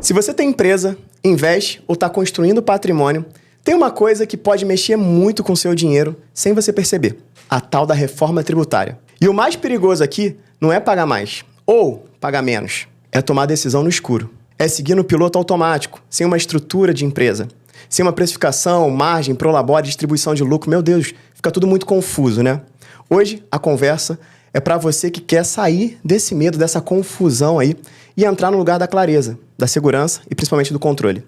Se você tem empresa, investe ou está construindo patrimônio, tem uma coisa que pode mexer muito com o seu dinheiro sem você perceber: a tal da reforma tributária. E o mais perigoso aqui não é pagar mais ou pagar menos, é tomar decisão no escuro. É seguir no piloto automático, sem uma estrutura de empresa, sem uma precificação, margem, prolabore, distribuição de lucro. Meu Deus, fica tudo muito confuso, né? Hoje, a conversa é para você que quer sair desse medo, dessa confusão aí e entrar no lugar da clareza, da segurança e principalmente do controle.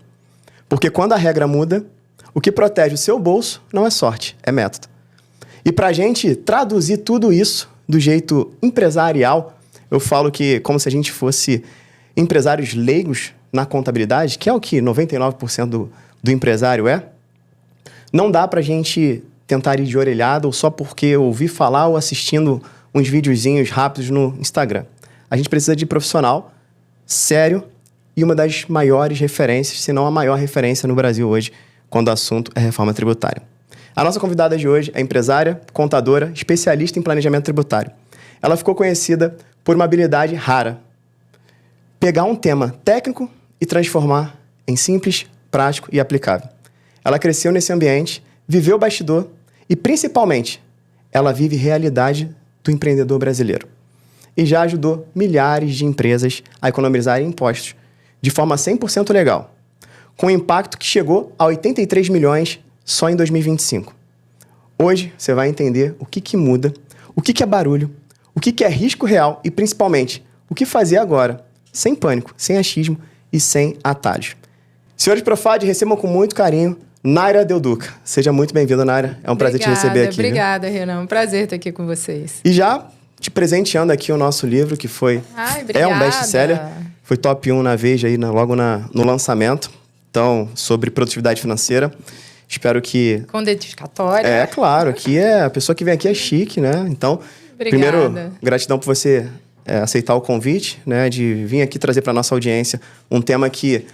Porque quando a regra muda, o que protege o seu bolso não é sorte, é método. E para a gente traduzir tudo isso do jeito empresarial, eu falo que como se a gente fosse empresários leigos na contabilidade, que é o que 99% do empresário é, não dá para a gente tentar ir de orelhada ou só porque ouvi falar ou assistindo uns videozinhos rápidos no Instagram. A gente precisa de profissional sério e uma das maiores referências, se não a maior referência no Brasil hoje, quando o assunto é reforma tributária. A nossa convidada de hoje é empresária, contadora, especialista em planejamento tributário. Ela ficou conhecida por uma habilidade rara: pegar um tema técnico e transformar em simples, prático e aplicável. Ela cresceu nesse ambiente, viveu o bastidor e, principalmente, ela vive realidade do empreendedor brasileiro. E já ajudou milhares de empresas a economizarem impostos de forma 100% legal, com um impacto que chegou a 83 milhões só em 2025. Hoje você vai entender o que muda, o que é barulho, o que é risco real e, principalmente, o que fazer agora, sem pânico, sem achismo e sem atalhos. Senhores Profad, recebam com muito carinho Naira Del Duca. Seja muito bem-vinda, Naira. É um prazer te receber aqui. Obrigada, Renan. Um prazer estar aqui com vocês. E já te presenteando aqui o nosso livro, que foi... é um best-seller. Foi top 1 na Veja aí, logo no lançamento. Então, sobre produtividade financeira. Espero que... Com dedicatória. É, claro. A pessoa que vem aqui é chique, né? Então, obrigada. Primeiro, gratidão por você aceitar o convite, né? De vir aqui trazer para nossa audiência um tema que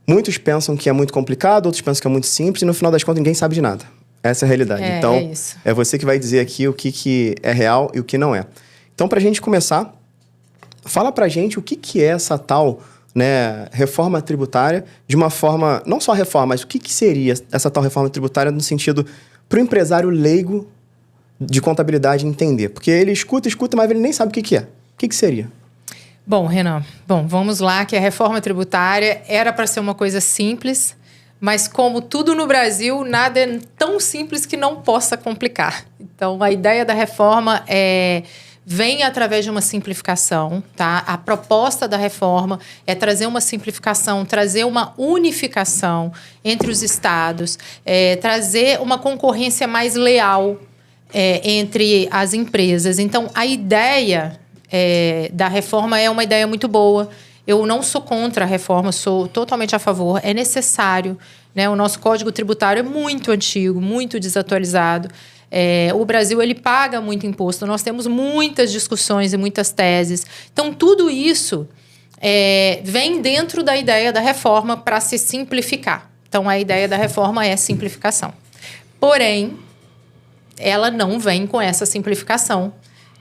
muitos pensam que é muito complicado, outros pensam que é muito simples, e no final das contas ninguém sabe de nada. Essa é a realidade. Então, é você que vai dizer aqui o que é real e o que não é. Então, para a gente começar, fala para a gente o que é essa tal, né, reforma tributária, de uma forma, não só reforma, mas o que seria essa tal reforma tributária no sentido para o empresário leigo de contabilidade entender. Porque ele escuta, mas ele nem sabe o que é. O que seria? Bom, Renan, vamos lá, que a reforma tributária era para ser uma coisa simples, mas como tudo no Brasil, nada é tão simples que não possa complicar. Então, a ideia da reforma vem através de uma simplificação, tá? A proposta da reforma é trazer uma simplificação, trazer uma unificação entre os estados, trazer uma concorrência mais leal entre as empresas. Então, a ideia da reforma é uma ideia muito boa. Eu não sou contra a reforma, sou totalmente a favor. É necessário, né? O nosso Código Tributário é muito antigo, muito desatualizado. O Brasil, ele paga muito imposto. Nós temos muitas discussões e muitas teses. Então, tudo isso vem dentro da ideia da reforma para se simplificar. Então, a ideia da reforma é simplificação. Porém, ela não vem com essa simplificação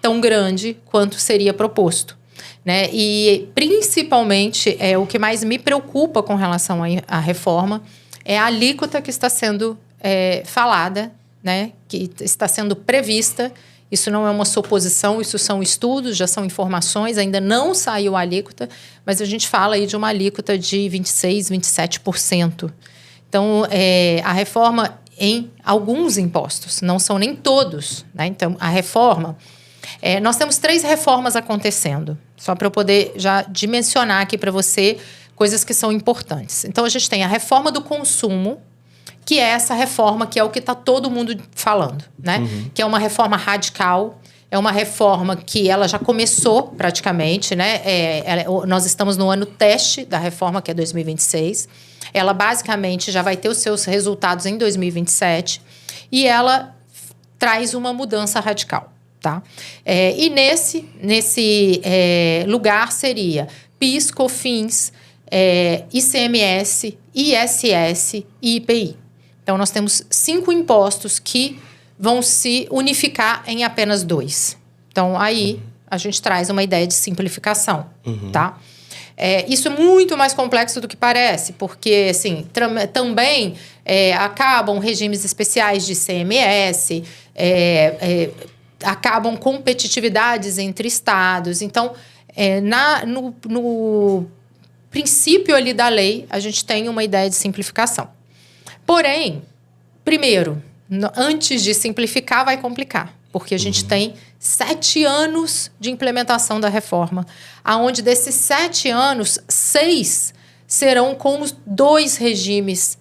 tão grande quanto seria proposto, né? E, principalmente, o que mais me preocupa com relação à reforma é a alíquota que está sendo falada, né? Que está sendo prevista. Isso não é uma suposição, isso são estudos, já são informações, ainda não saiu a alíquota, mas a gente fala aí de uma alíquota de 26%, 27%. Então, a reforma em alguns impostos, não são nem todos, né? Então, a reforma... nós temos 3 reformas acontecendo, só para eu poder já dimensionar aqui para você coisas que são importantes. Então, a gente tem a reforma do consumo, que é essa reforma que é o que está todo mundo falando, né? Uhum. Que é uma reforma radical, é uma reforma que ela já começou praticamente, né? Nós estamos no ano teste da reforma, que é 2026. Ela basicamente já vai ter os seus resultados em 2027 e ela traz uma mudança radical. Tá? E nesse lugar seria PIS, COFINS, ICMS, ISS e IPI. Então, nós temos 5 impostos que vão se unificar em apenas 2. Então, aí a gente traz uma ideia de simplificação, tá? Isso é muito mais complexo do que parece, porque, assim, também acabam regimes especiais de ICMS, acabam competitividades entre estados. Então, no princípio ali da lei, a gente tem uma ideia de simplificação. Porém, primeiro, antes de simplificar, vai complicar, porque a gente tem 7 anos de implementação da reforma, aonde desses 7 anos, 6 serão com os 2 regimes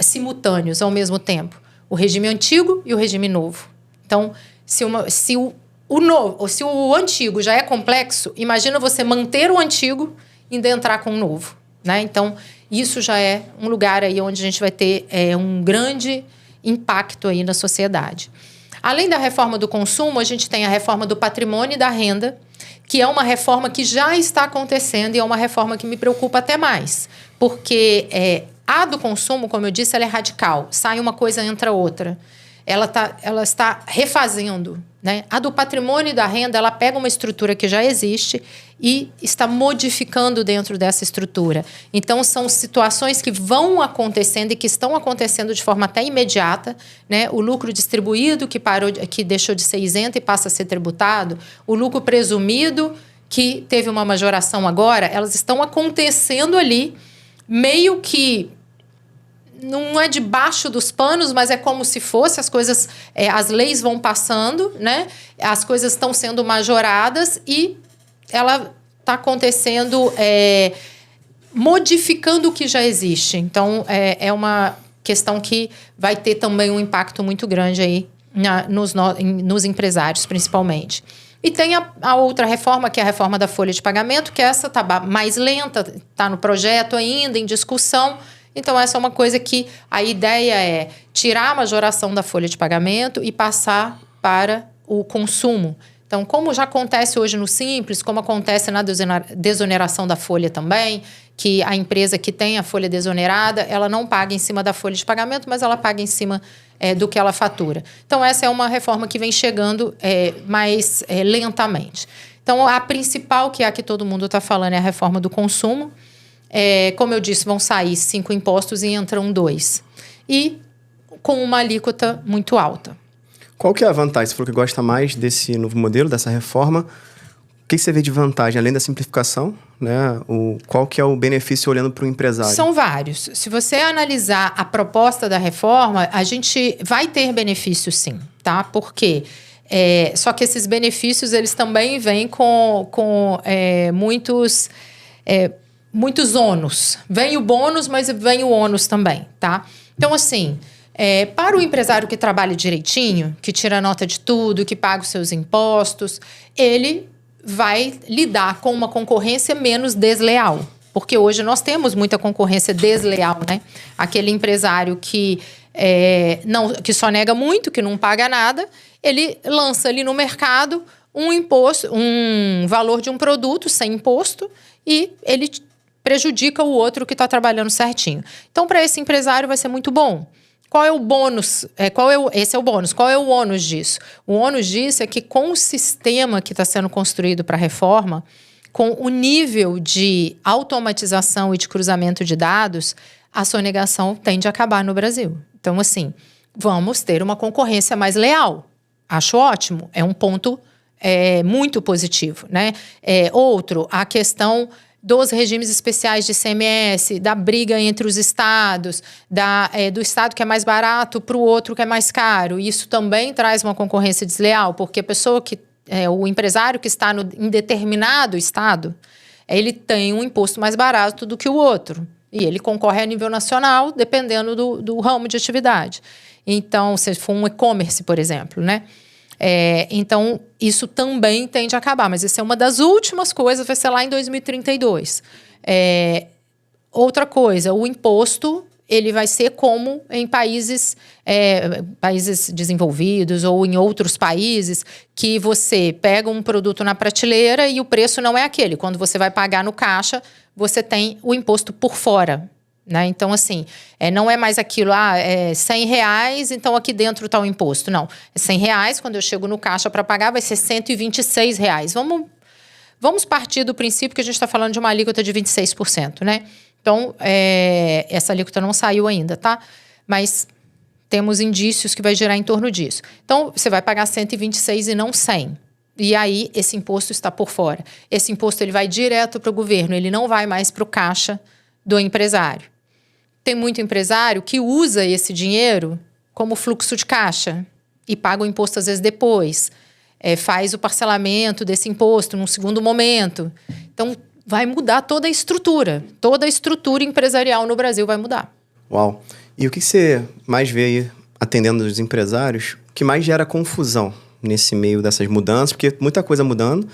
simultâneos ao mesmo tempo. O regime antigo e o regime novo. Então, se o antigo já é complexo, imagina você manter o antigo e ainda entrar com o novo, né? Então, isso já é um lugar aí onde a gente vai ter um grande impacto aí na sociedade. Além da reforma do consumo, a gente tem a reforma do patrimônio e da renda, que é uma reforma que já está acontecendo e é uma reforma que me preocupa até mais. Porque a do consumo, como eu disse, ela é radical. Sai uma coisa, entra outra. Ela está refazendo, né? A do patrimônio e da renda, ela pega uma estrutura que já existe e está modificando dentro dessa estrutura. Então, são situações que vão acontecendo e que estão acontecendo de forma até imediata, né? O lucro distribuído, que deixou de ser isento e passa a ser tributado, o lucro presumido, que teve uma majoração agora, elas estão acontecendo ali, meio que não é debaixo dos panos, mas é como se fosse, as coisas, as leis vão passando, né? As coisas estão sendo majoradas e ela está acontecendo, modificando o que já existe. Então, é uma questão que vai ter também um impacto muito grande aí nos empresários, principalmente. E tem a outra reforma, que é a reforma da folha de pagamento, que essa está mais lenta, está no projeto ainda, em discussão. Então, essa é uma coisa que a ideia é tirar a majoração da folha de pagamento e passar para o consumo. Então, como já acontece hoje no Simples, como acontece na desoneração da folha também, que a empresa que tem a folha desonerada, ela não paga em cima da folha de pagamento, mas ela paga em cima do que ela fatura. Então, essa é uma reforma que vem chegando mais lentamente. Então, a principal, que é a que todo mundo está falando, é a reforma do consumo. Como eu disse, vão sair 5 impostos e entram 2. E com uma alíquota muito alta. Qual que é a vantagem? Você falou que gosta mais desse novo modelo, dessa reforma. O que você vê de vantagem, além da simplificação, né? Qual que é o benefício olhando para o empresário? São vários. Se você analisar a proposta da reforma, a gente vai ter benefícios sim, tá? Por quê? Só que esses benefícios, eles também vêm com muitos ônus. Vem o bônus, mas vem o ônus também, tá? Então, assim, para o empresário que trabalha direitinho, que tira nota de tudo, que paga os seus impostos, ele vai lidar com uma concorrência menos desleal. Porque hoje nós temos muita concorrência desleal, né? Aquele empresário que só nega muito, que não paga nada, ele lança ali no mercado um valor de um produto sem imposto e ele prejudica o outro que está trabalhando certinho. Então, para esse empresário vai ser muito bom. Qual é o bônus? Esse é o bônus. Qual é o ônus disso? O ônus disso é que com o sistema que está sendo construído para a reforma, com o nível de automatização e de cruzamento de dados, a sonegação tende a acabar no Brasil. Então, assim, vamos ter uma concorrência mais leal. Acho ótimo. É um ponto muito positivo, né? Outro, a questão dos regimes especiais de ICMS, da briga entre os estados, do estado que é mais barato para o outro que é mais caro. Isso também traz uma concorrência desleal, porque a pessoa o empresário que está em determinado estado, ele tem um imposto mais barato do que o outro. E ele concorre a nível nacional, dependendo do ramo de atividade. Então, se for um e-commerce, por exemplo, né? Então, isso também tende a acabar. Mas isso é uma das últimas coisas, vai ser lá em 2032. Outra coisa, o imposto, ele vai ser como em países desenvolvidos ou em outros países, que você pega um produto na prateleira e o preço não é aquele. Quando você vai pagar no caixa, você tem o imposto por fora. Né? Então, assim, não é mais aquilo, é R$100, então aqui dentro está o imposto. Não, é R$100, quando eu chego no caixa para pagar, vai ser R$126. Vamos partir do princípio que a gente está falando de uma alíquota de 26%, né? Então, essa alíquota não saiu ainda, tá? Mas temos indícios que vai girar em torno disso. Então, você vai pagar 126 e não 100. E aí, esse imposto está por fora. Esse imposto ele vai direto para o governo, ele não vai mais para o caixa do empresário. Tem muito empresário que usa esse dinheiro como fluxo de caixa e paga o imposto às vezes depois. Faz o parcelamento desse imposto num segundo momento. Então, vai mudar toda a estrutura. Toda a estrutura empresarial no Brasil vai mudar. Uau! E o que você mais vê aí, atendendo os empresários, que mais gera confusão nesse meio dessas mudanças? Porque muita coisa mudando,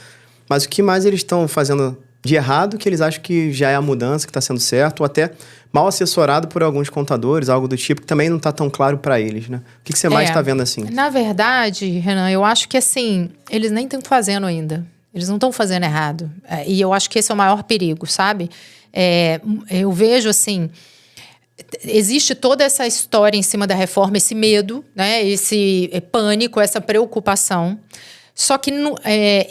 mas o que mais eles estão fazendo de errado que eles acham que já é a mudança, que está sendo certo, ou até mal assessorado por alguns contadores, algo do tipo, que também não está tão claro para eles, né? O que você mais está vendo assim? Na verdade, Renan, eu acho que assim, eles nem estão fazendo ainda. Eles não estão fazendo errado. E eu acho que esse é o maior perigo, sabe? Eu vejo assim, existe toda essa história em cima da reforma, esse medo, né? Esse pânico, essa preocupação. Só que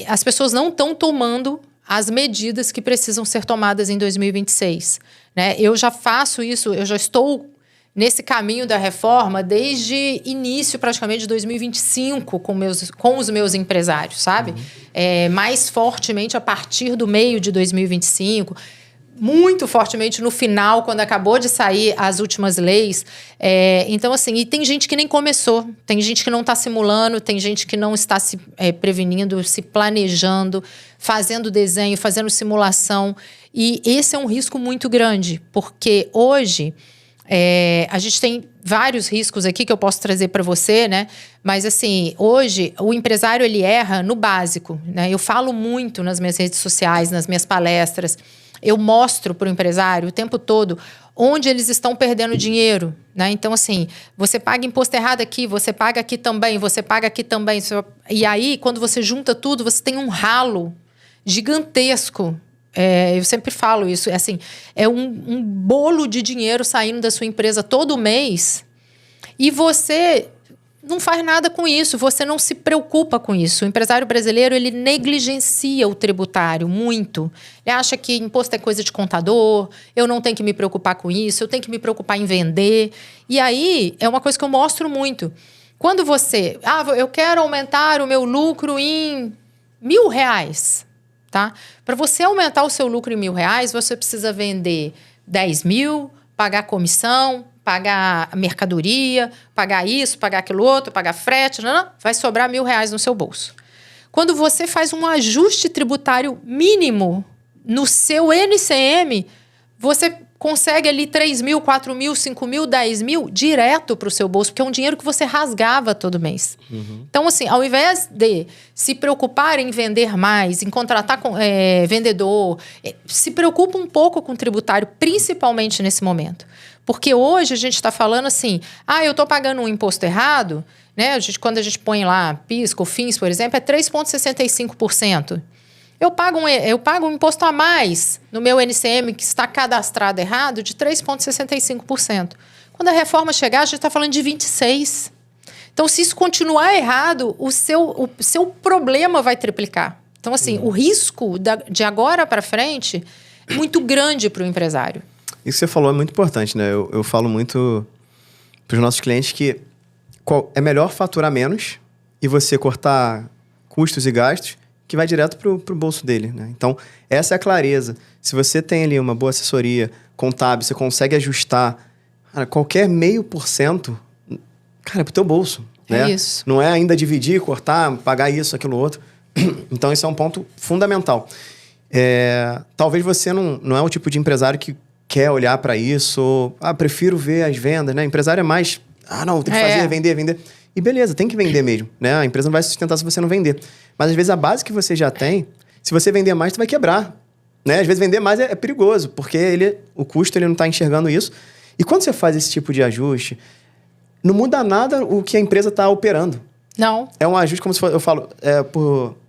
as pessoas não estão tomando as medidas que precisam ser tomadas em 2026. Né? Eu já faço isso, eu já estou nesse caminho da reforma desde início praticamente de 2025 com os meus empresários, sabe? Mais fortemente a partir do meio de 2025, muito fortemente no final, quando acabou de sair as últimas leis. Então, assim, e tem gente que nem começou, tem gente que não está simulando, tem gente que não está se prevenindo, se planejando, fazendo desenho, fazendo simulação. E esse é um risco muito grande, porque hoje a gente tem vários riscos aqui que eu posso trazer para você, né? Mas, assim, hoje o empresário ele erra no básico, né? Eu falo muito nas minhas redes sociais, nas minhas palestras. Eu mostro para o empresário o tempo todo onde eles estão perdendo dinheiro, né? Então, assim, você paga imposto errado aqui, você paga aqui também, você paga aqui também. E aí, quando você junta tudo, você tem um ralo gigantesco. Eu sempre falo isso, assim, é um bolo de dinheiro saindo da sua empresa todo mês e você não faz nada com isso, você não se preocupa com isso. O empresário brasileiro, ele negligencia o tributário muito. Ele acha que imposto é coisa de contador, eu não tenho que me preocupar com isso, eu tenho que me preocupar em vender. E aí, é uma coisa que eu mostro muito. Quando você... eu quero aumentar o meu lucro em R$1.000, tá? Para você aumentar o seu lucro em R$1.000, você precisa vender 10 mil, pagar comissão, pagar mercadoria, pagar isso, pagar aquilo outro, pagar frete, vai sobrar R$1.000 no seu bolso. Quando você faz um ajuste tributário mínimo no seu NCM, você consegue ali 3 mil, 4 mil, 5 mil, 10 mil direto para o seu bolso, porque é um dinheiro que você rasgava todo mês. Então, assim, ao invés de se preocupar em vender mais, em contratar vendedor, se preocupa um pouco com o tributário, principalmente nesse momento. Porque hoje a gente está falando assim, eu estou pagando um imposto errado, né? Quando a gente põe lá PIS, COFINS, por exemplo, é 3,65%. Eu pago um imposto a mais no meu NCM, que está cadastrado errado, de 3,65%. Quando a reforma chegar, a gente está falando de 26%. Então, se isso continuar errado, o seu problema vai triplicar. Então, assim, o risco de agora para frente é muito grande para o empresário. Isso que você falou é muito importante, né? Eu falo muito para os nossos clientes que é melhor faturar menos e você cortar custos e gastos que vai direto pro bolso dele, né? Então, essa é a clareza. Se você tem ali uma boa assessoria contábil, você consegue ajustar qualquer 0,5%, é pro teu bolso, né? Isso. Não é ainda dividir, cortar, pagar isso, aquilo, outro. Então, esse é um ponto fundamental. Talvez você não é o tipo de empresário que quer olhar para isso, ou, prefiro ver as vendas, né? Empresário é mais, não, tem que fazer, vender. E beleza, tem que vender mesmo, né? A empresa não vai se sustentar se você não vender. Mas às vezes a base que você já tem, se você vender mais, você vai quebrar, né? Às vezes vender mais é perigoso, porque o custo ele não está enxergando isso. E quando você faz esse tipo de ajuste, não muda nada o que a empresa está operando. Não. É um ajuste, como se fosse, eu falo,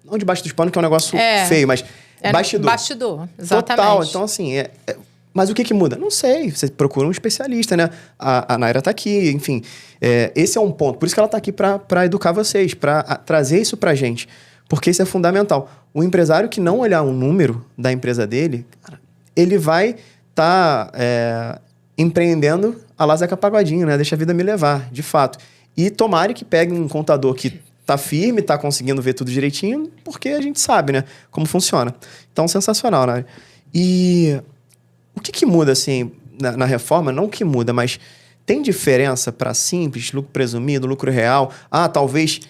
não debaixo dos panos, que é um negócio feio, mas bastidor. Bastidor, exatamente. Total. Então, assim, Mas o que muda? Não sei. Você procura um especialista, né? A Naira tá aqui, enfim. Esse é um ponto. Por isso que ela tá aqui para educar vocês, para trazer isso pra gente. Porque isso é fundamental. O empresário que não olhar um número da empresa dele, cara, ele vai empreendendo a lá Zeca Pagodinho, né? Deixa a vida me levar, de fato. E tomara que pegue um contador que tá firme, tá conseguindo ver tudo direitinho, porque a gente sabe, né? Como funciona. Então, sensacional, né? E o que muda, assim, na reforma? Não o que muda, mas tem diferença para simples, lucro presumido, lucro real? Talvez,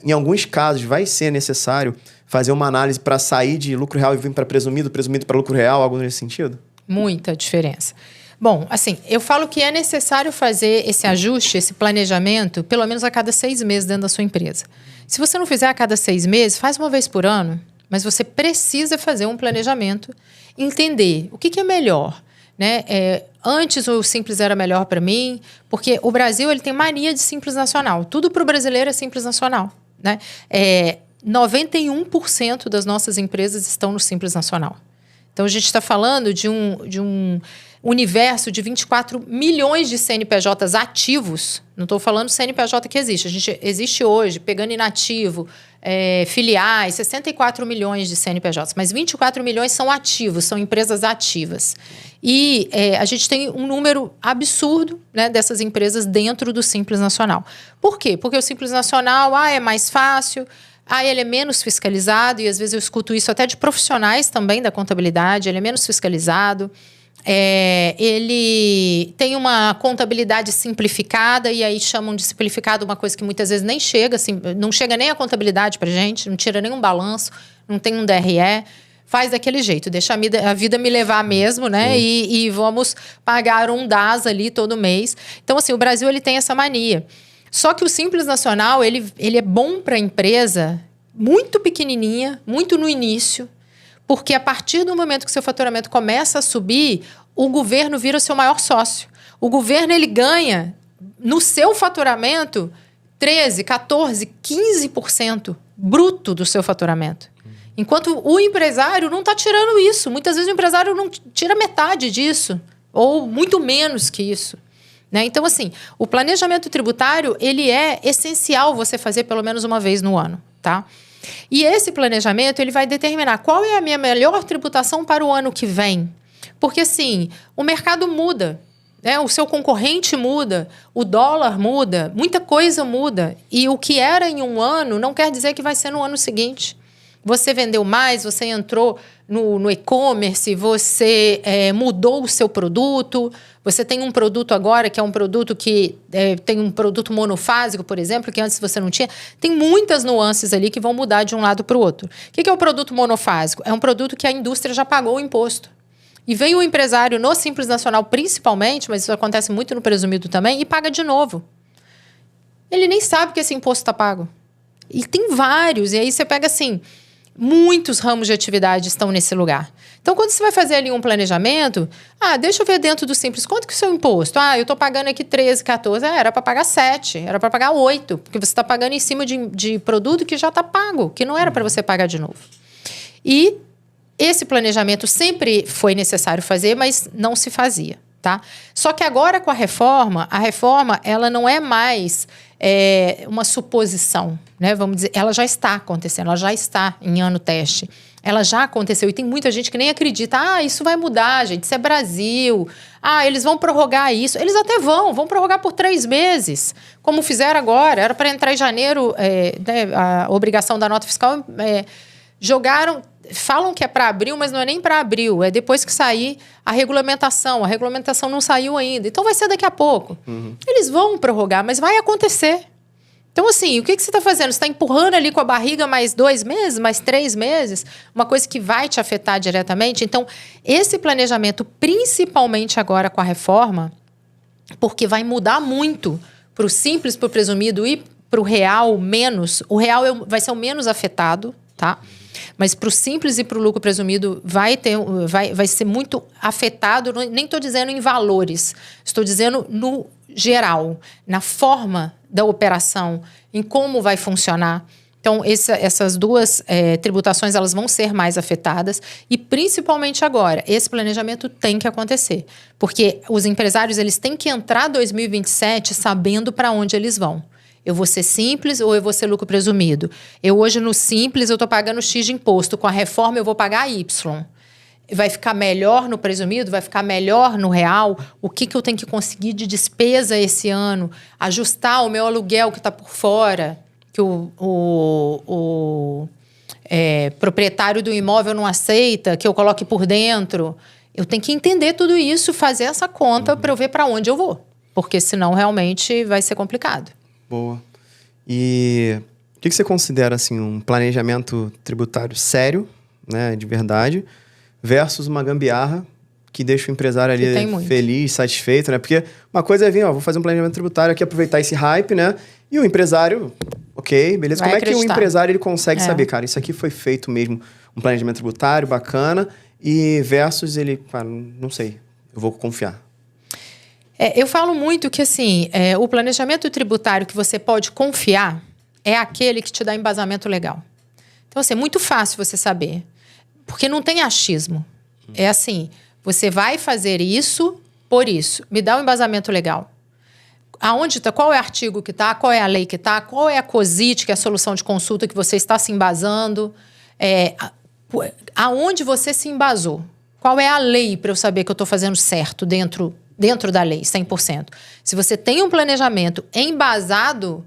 em alguns casos, vai ser necessário fazer uma análise para sair de lucro real e vir para presumido para lucro real, algo nesse sentido? Muita diferença. Bom, assim, eu falo que é necessário fazer esse ajuste, esse planejamento, pelo menos a cada 6 meses dentro da sua empresa. Se você não fizer a cada 6 meses, faz uma vez por ano, mas você precisa fazer um planejamento, entender o que é melhor, né? Antes o Simples era melhor para mim, porque o Brasil ele tem mania de Simples Nacional. Tudo para o brasileiro é Simples Nacional, né? 91% das nossas empresas estão no Simples Nacional. Então, a gente está falando de um universo de 24 milhões de CNPJs ativos. Não estou falando CNPJ que existe. A gente existe hoje, pegando inativo, filiais, 64 milhões de CNPJs. Mas 24 milhões são ativos, são empresas ativas. E a gente tem um número absurdo, né, dessas empresas dentro do Simples Nacional. Por quê? Porque o Simples Nacional é mais fácil... ele é menos fiscalizado, e às vezes eu escuto isso até de profissionais também da contabilidade, ele é menos fiscalizado, ele tem uma contabilidade simplificada, e aí chamam de simplificado uma coisa que muitas vezes nem chega, assim, não chega nem a contabilidade para gente, não tira nenhum balanço, não tem um DRE, faz daquele jeito, deixa a vida me levar mesmo, né? E vamos pagar um DAS ali todo mês. Então, assim, o Brasil ele tem essa mania. Só que o Simples Nacional, ele é bom para a empresa muito pequenininha, muito no início, porque a partir do momento que seu faturamento começa a subir, o governo vira o seu maior sócio. O governo ele ganha no seu faturamento 13%, 14%, 15% bruto do seu faturamento. Enquanto o empresário não está tirando isso. Muitas vezes o empresário não tira metade disso, ou muito menos que isso. Né? Então, assim, o planejamento tributário, ele é essencial você fazer pelo menos uma vez no ano, tá? E esse planejamento, ele vai determinar qual é a minha melhor tributação para o ano que vem. Porque, assim, o mercado muda, né? O seu concorrente muda, o dólar muda, muita coisa muda. E o que era em um ano não quer dizer que vai ser no ano seguinte. Você vendeu mais, você entrou no e-commerce, você mudou o seu produto, você tem um produto agora que é um produto que tem um produto monofásico, por exemplo, que antes você não tinha. Tem muitas nuances ali que vão mudar de um lado para o outro. O que é o produto monofásico? É um produto que a indústria já pagou o imposto. E vem o empresário no Simples Nacional principalmente, mas isso acontece muito no presumido também, e paga de novo. Ele nem sabe que esse imposto está pago. E tem vários, e aí você pega assim... Muitos ramos de atividade estão nesse lugar. Então, quando você vai fazer ali um planejamento, deixa eu ver dentro do Simples, quanto que é o seu imposto? Eu estou pagando aqui 13, 14. Era para pagar 7, era para pagar 8, porque você está pagando em cima de produto que já está pago, que não era para você pagar de novo. E esse planejamento sempre foi necessário fazer, mas não se fazia, tá? Só que agora com a reforma ela não é mais uma suposição, né? Vamos dizer, ela já está acontecendo, ela já está em ano teste. Ela já aconteceu e tem muita gente que nem acredita. Isso vai mudar, gente, isso é Brasil. Eles vão prorrogar isso. Eles até vão prorrogar por 3 meses, como fizeram agora. Era para entrar em janeiro, né, a obrigação da nota fiscal. Jogaram, falam que é para abril, mas não é nem para abril. É depois que sair a regulamentação. A regulamentação não saiu ainda. Então vai ser daqui a pouco. Eles vão prorrogar, mas vai acontecer. Então, assim, o que você está fazendo? Você está empurrando ali com a barriga mais 2 meses, mais 3 meses? Uma coisa que vai te afetar diretamente. Então, esse planejamento, principalmente agora com a reforma, porque vai mudar muito para o simples, para o presumido e para o real menos. O real vai ser o menos afetado, tá? Mas para o simples e para o lucro presumido vai ser muito afetado. Nem estou dizendo em valores, estou dizendo no geral, na forma da operação, em como vai funcionar. Então, essas duas tributações, elas vão ser mais afetadas. E, principalmente agora, esse planejamento tem que acontecer. Porque os empresários, eles têm que entrar 2027 sabendo para onde eles vão. Eu vou ser simples ou eu vou ser lucro presumido? Eu hoje, no simples, eu estou pagando X de imposto. Com a reforma, eu vou pagar Y. Vai ficar melhor no presumido? Vai ficar melhor no real? O que eu tenho que conseguir de despesa esse ano? Ajustar o meu aluguel que está por fora, que o proprietário do imóvel não aceita, que eu coloque por dentro. Eu tenho que entender tudo isso, fazer essa conta para eu ver para onde eu vou. Porque senão realmente vai ser complicado. Boa. E o que você considera assim, um planejamento tributário sério, né, de verdade, versus uma gambiarra que deixa o empresário ali feliz, satisfeito, né? Porque uma coisa é vir, vou fazer um planejamento tributário aqui, aproveitar esse hype, né? E o empresário, ok, beleza. Como é que o empresário ele consegue saber, cara, isso aqui foi feito mesmo, um planejamento tributário bacana, e versus ele, cara, não sei, eu vou confiar. Eu falo muito que, assim, o planejamento tributário que você pode confiar é aquele que te dá embasamento legal. Então, assim, é muito fácil você saber. Porque não tem achismo. É assim, você vai fazer isso por isso. Me dá um embasamento legal. Aonde tá? Qual é o artigo que está? Qual é a lei que está? Qual é a COSIT, que é a solução de consulta que você está se embasando? Aonde você se embasou? Qual é a lei para eu saber que eu estou fazendo certo dentro da lei, 100%? Se você tem um planejamento embasado,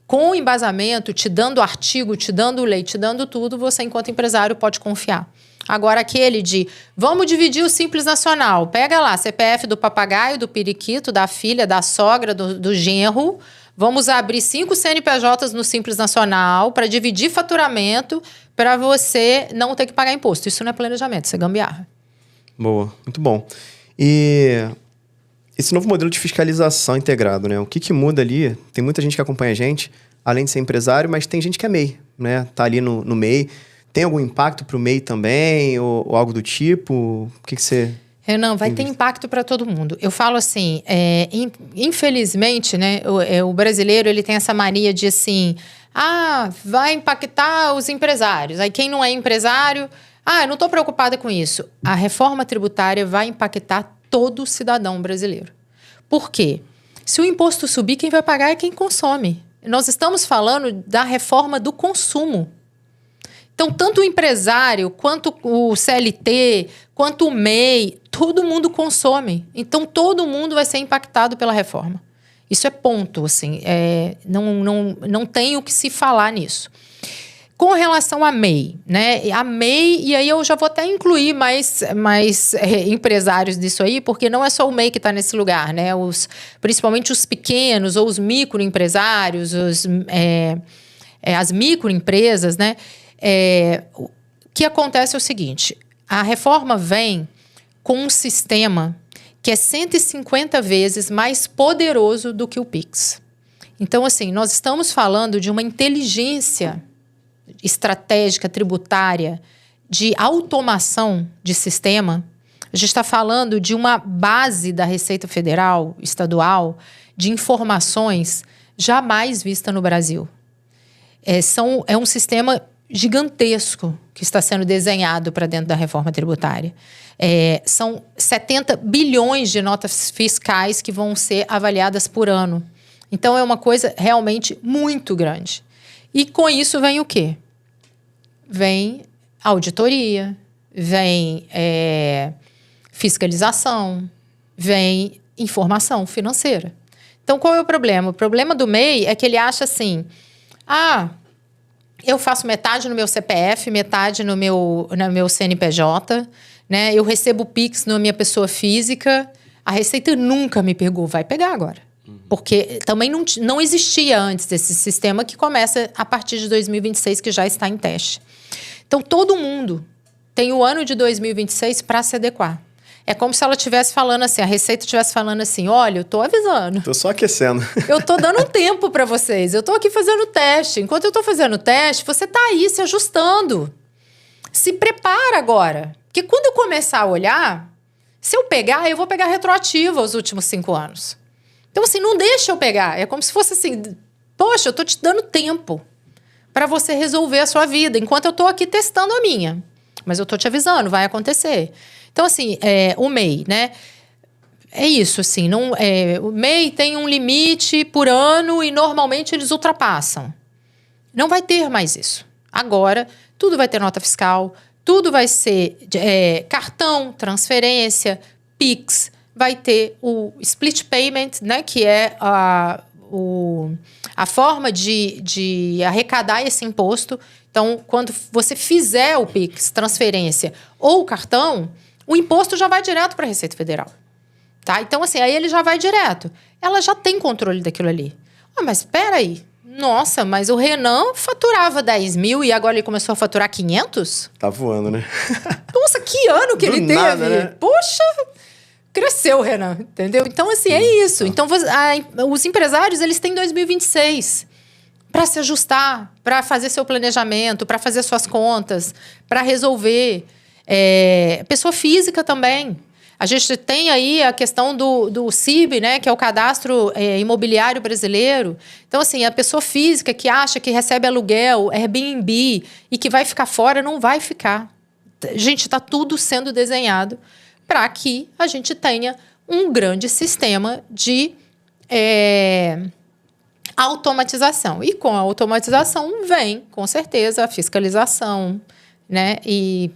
com o embasamento, te dando artigo, te dando lei, te dando tudo, você, enquanto empresário, pode confiar. Agora, aquele de, vamos dividir o Simples Nacional. Pega lá, CPF do papagaio, do periquito, da filha, da sogra, do genro. Vamos abrir 5 CNPJs no Simples Nacional para dividir faturamento para você não ter que pagar imposto. Isso não é planejamento, isso é gambiarra. Boa, muito bom. E esse novo modelo de fiscalização integrado, né? O que muda ali? Tem muita gente que acompanha a gente, além de ser empresário, mas tem gente que é MEI, né? Tá ali no MEI. Tem algum impacto para o MEI também, ou algo do tipo? O que você... Renan, vai ter impacto para todo mundo. Eu falo assim, infelizmente, né, o brasileiro ele tem essa mania de assim, vai impactar os empresários. Aí quem não é empresário, eu não estou preocupada com isso. A reforma tributária vai impactar todo cidadão brasileiro. Por quê? Se o imposto subir, quem vai pagar é quem consome. Nós estamos falando da reforma do consumo. Então, tanto o empresário, quanto o CLT, quanto o MEI, todo mundo consome. Então, todo mundo vai ser impactado pela reforma. Isso é ponto, assim. Não tem o que se falar nisso. Com relação à MEI, né? A MEI, e aí eu já vou até incluir mais empresários disso aí, porque não é só o MEI que está nesse lugar, né? Principalmente os pequenos ou os microempresários, as microempresas, né? O que acontece é o seguinte, a reforma vem com um sistema que é 150 vezes mais poderoso do que o Pix. Então, assim, nós estamos falando de uma inteligência estratégica tributária de automação de sistema. A gente está falando de uma base da Receita Federal, estadual, de informações jamais vista no Brasil. É um sistema gigantesco que está sendo desenhado para dentro da reforma tributária. São 70 bilhões de notas fiscais que vão ser avaliadas por ano. Então, é uma coisa realmente muito grande. E com isso vem o quê? Vem auditoria, vem fiscalização, vem informação financeira. Então, qual é o problema? O problema do MEI é que ele acha assim, eu faço metade no meu CPF, metade no meu CNPJ, né? Eu recebo Pix na minha pessoa física. A Receita nunca me pegou, vai pegar agora. Porque também não existia antes desse sistema que começa a partir de 2026, que já está em teste. Então, todo mundo tem o ano de 2026 para se adequar. É como se ela estivesse falando assim, a Receita estivesse falando assim, olha, eu estou avisando. Estou só aquecendo. Eu estou dando um tempo para vocês. Eu estou aqui fazendo teste. Enquanto eu estou fazendo teste, você está aí se ajustando. Se prepara agora. Porque quando eu começar a olhar, se eu pegar, eu vou pegar retroativo aos últimos 5 anos. Então, assim, não deixa eu pegar. É como se fosse assim, poxa, eu estou te dando tempo. para você resolver a sua vida, enquanto eu tô aqui testando a minha. Mas eu tô te avisando, vai acontecer. Então, assim, o MEI, né? É isso, assim, o MEI tem um limite por ano e normalmente eles ultrapassam. Não vai ter mais isso. Agora, tudo vai ter nota fiscal, tudo vai ser cartão, transferência, Pix, vai ter o split payment, né, que é a forma de arrecadar esse imposto. Então, quando você fizer o Pix, transferência ou o cartão, o imposto já vai direto para a Receita Federal. Tá? Então, assim, aí ele já vai direto. Ela já tem controle daquilo ali. Mas espera aí. Nossa, mas o Renan faturava 10 mil e agora ele começou a faturar 500? Tá voando, né? Nossa, que ano que ele teve! Nada, né? Poxa, cresceu, Renan, entendeu? Então, assim, é isso. Então, os empresários, eles têm 2026 para se ajustar, para fazer seu planejamento, para fazer suas contas, para resolver. Pessoa física também. A gente tem aí a questão do CIB, né, que é o Cadastro Imobiliário Brasileiro. Então, assim, a pessoa física que acha que recebe aluguel, Airbnb, e que vai ficar fora, não vai ficar. Gente, está tudo sendo desenhado para que a gente tenha um grande sistema de automatização. E com a automatização vem, com certeza, a fiscalização, né, e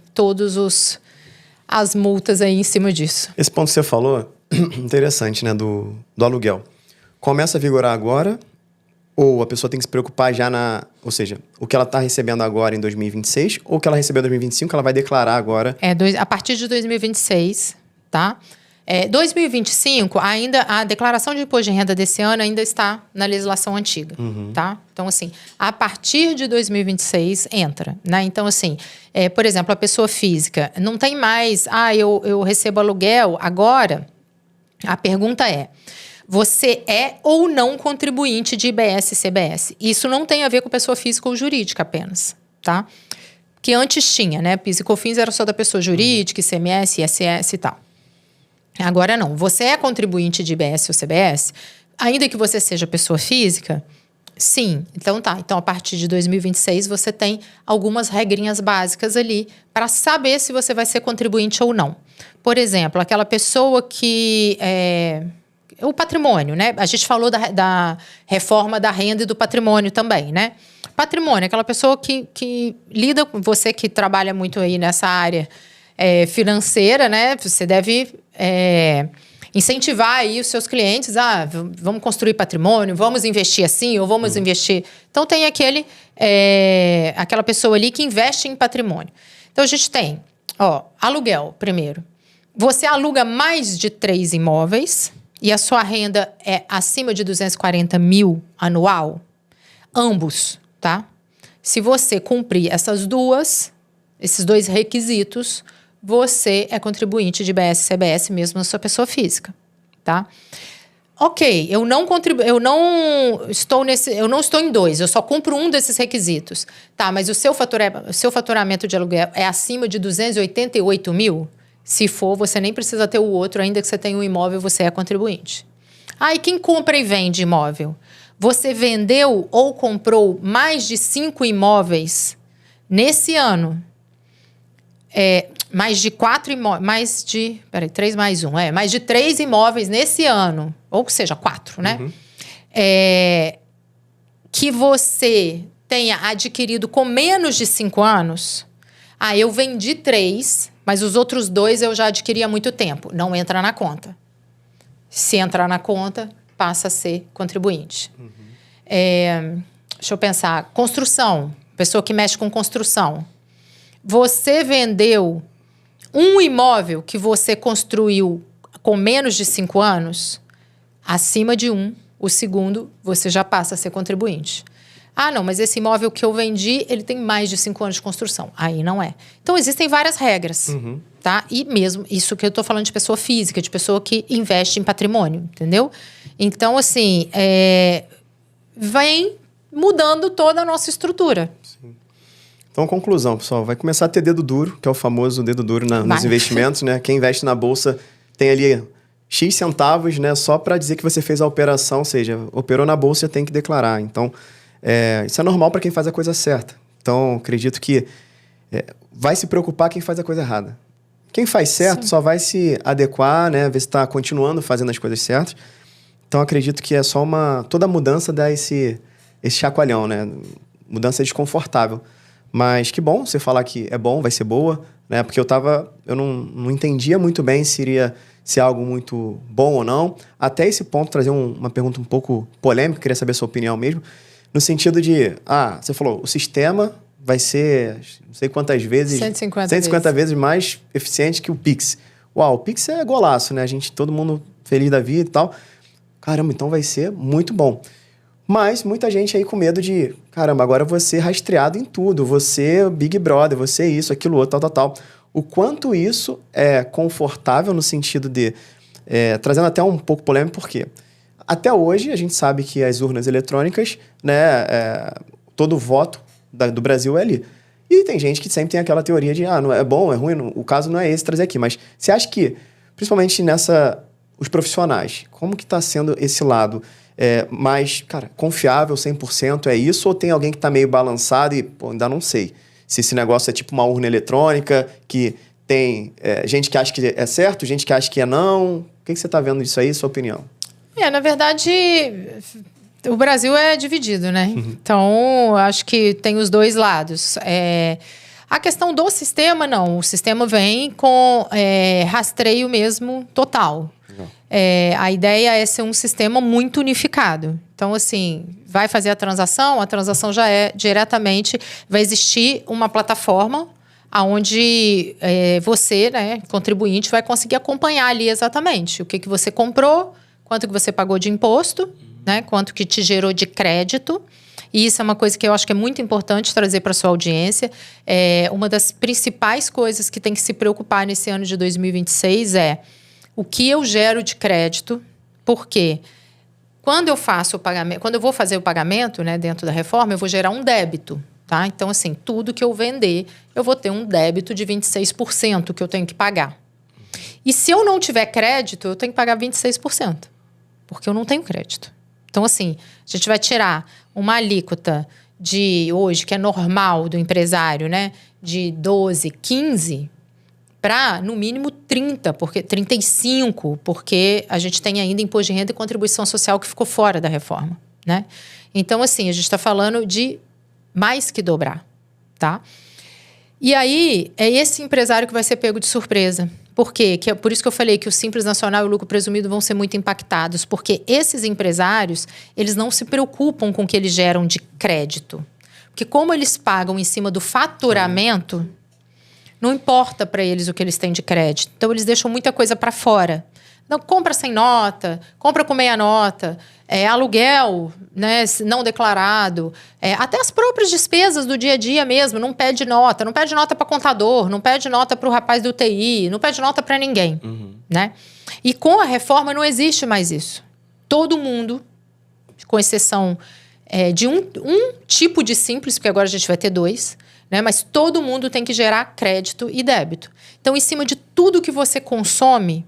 as multas aí em cima disso. Esse ponto que você falou, interessante, né? Do aluguel. Começa a vigorar agora ou a pessoa tem que se preocupar já ou seja, o que ela está recebendo agora em 2026 ou o que ela recebeu em 2025, ela vai declarar agora? A partir de 2026, tá? 2025, ainda a declaração de imposto de renda desse ano ainda está na legislação antiga, tá? Então, assim, a partir de 2026 entra, né? Então, assim, por exemplo, a pessoa física não tem mais, eu recebo aluguel agora. A pergunta é, você é ou não contribuinte de IBS e CBS? Isso não tem a ver com pessoa física ou jurídica apenas, tá? Que antes tinha, né? PIS e COFINS era só da pessoa jurídica, ICMS, ISS e tal. Agora não. Você é contribuinte de IBS ou CBS? Ainda que você seja pessoa física? Sim. Então tá. Então, a partir de 2026, você tem algumas regrinhas básicas ali para saber se você vai ser contribuinte ou não. Por exemplo, aquela pessoa que... o patrimônio, né? A gente falou da reforma da renda e do patrimônio também, né? Patrimônio, aquela pessoa que lida com você, que trabalha muito aí nessa área financeira, né? Você deve incentivar aí os seus clientes. Vamos construir patrimônio, vamos investir assim, ou vamos investir... Então, tem aquela pessoa ali que investe em patrimônio. Então, a gente tem, aluguel, primeiro. Você aluga mais de 3 imóveis e a sua renda é acima de 240 mil anual, ambos, tá? Se você cumprir esses 2 requisitos, você é contribuinte de IBS e CBS mesmo na sua pessoa física, tá? Ok, eu não estou em 2, eu só cumpro um desses requisitos. Tá, mas o seu faturamento de aluguel é acima de 288 mil? Se for, você nem precisa ter o outro, ainda que você tenha um imóvel, você é contribuinte. E quem compra e vende imóvel? Você vendeu ou comprou mais de 5 imóveis nesse ano? Mais de 4 imóveis, mais de 3 mais 1, mais de 3 imóveis nesse ano, ou seja, 4, né? Que você tenha adquirido com menos de 5 anos, eu vendi 3, mas os outros 2 eu já adquiri há muito tempo. Não entra na conta. Se entrar na conta, passa a ser contribuinte. Deixa eu pensar. Construção. Pessoa que mexe com construção. Você vendeu um imóvel que você construiu com menos de 5 anos, acima de 1, o segundo, você já passa a ser contribuinte. Não, mas esse imóvel que eu vendi, ele tem mais de 5 anos de construção. Aí não é. Então, existem várias regras, tá? E mesmo isso que eu tô falando de pessoa física, de pessoa que investe em patrimônio, entendeu? Então, assim, vem mudando toda a nossa estrutura. Sim. Então, conclusão, pessoal, vai começar a ter dedo duro, que é o famoso dedo duro nos investimentos, né? Quem investe na bolsa tem ali X centavos, né? Só para dizer que você fez a operação, ou seja, operou na bolsa, tem que declarar. Então, Isso é normal para quem faz a coisa certa. Então, acredito que vai se preocupar quem faz a coisa errada. Quem faz certo só vai se adequar, né? Ver se está continuando fazendo as coisas certas. Então, acredito que é só toda mudança dá esse chacoalhão, né? Mudança desconfortável. Mas que bom você falar que é bom, vai ser boa, né? Porque eu não entendia muito bem se iria ser algo muito bom ou não. Até esse ponto, trazer uma pergunta um pouco polêmica, queria saber a sua opinião mesmo. No sentido de, você falou, o sistema vai ser, não sei quantas vezes... 150 vezes mais eficiente que o Pix. Uau, o Pix é golaço, né? Todo mundo feliz da vida e tal. Caramba, então vai ser muito bom. Mas muita gente aí com medo de, caramba, agora eu vou ser rastreado em tudo. Você Big Brother, você isso, aquilo, outro, tal. O quanto isso é confortável no sentido de... trazendo até um pouco polêmico, por quê? Até hoje, a gente sabe que as urnas eletrônicas, né, todo voto do Brasil é ali. E tem gente que sempre tem aquela teoria de, não é bom, é ruim, o caso não é esse trazer aqui. Mas você acha que, principalmente os profissionais, como que está sendo esse lado mais, confiável 100%, é isso? Ou tem alguém que está meio balançado e, ainda não sei. Se esse negócio é tipo uma urna eletrônica, que tem gente que acha que é certo, gente que acha que é não. O que você está vendo disso aí, sua opinião? Na verdade, o Brasil é dividido, né? Então, acho que tem os dois lados. A questão do sistema, não. O sistema vem com rastreio mesmo total. A ideia é ser um sistema muito unificado. Então, assim, vai fazer a transação já é diretamente... Vai existir uma plataforma onde você, né, contribuinte, vai conseguir acompanhar ali exatamente o que você comprou, quanto que você pagou de imposto, né? Quanto que te gerou de crédito. E isso é uma coisa que eu acho que é muito importante trazer para a sua audiência. Uma das principais coisas que tem que se preocupar nesse ano de 2026 é o que eu gero de crédito. Por quê? Quando eu faço o pagamento, quando eu vou fazer o pagamento, né, dentro da reforma, eu vou gerar um débito. Tá? Então, assim, tudo que eu vender, eu vou ter um débito de 26% que eu tenho que pagar. E se eu não tiver crédito, eu tenho que pagar 26%. Porque eu não tenho crédito. Então, assim, a gente vai tirar uma alíquota de hoje, que é normal do empresário, né? De 12, 15, para, no mínimo, 35, porque a gente tem ainda imposto de renda e contribuição social que ficou fora da reforma, né? Então, assim, a gente está falando de mais que dobrar, tá? E aí, é esse empresário que vai ser pego de surpresa. Por quê? Por isso que eu falei que o Simples Nacional e o lucro presumido vão ser muito impactados, porque esses empresários, eles não se preocupam com o que eles geram de crédito. Porque como eles pagam em cima do faturamento, não importa para eles o que eles têm de crédito. Então, eles deixam muita coisa para fora. Não, compra sem nota, compra com meia nota, aluguel, né, não declarado, até as próprias despesas do dia a dia mesmo, não pede nota para contador, não pede nota para o rapaz do TI, não pede nota para ninguém, né? E com a reforma não existe mais isso. Todo mundo, com exceção de um tipo de simples, porque agora a gente vai ter dois, né? Mas todo mundo tem que gerar crédito e débito. Então, em cima de tudo que você consome,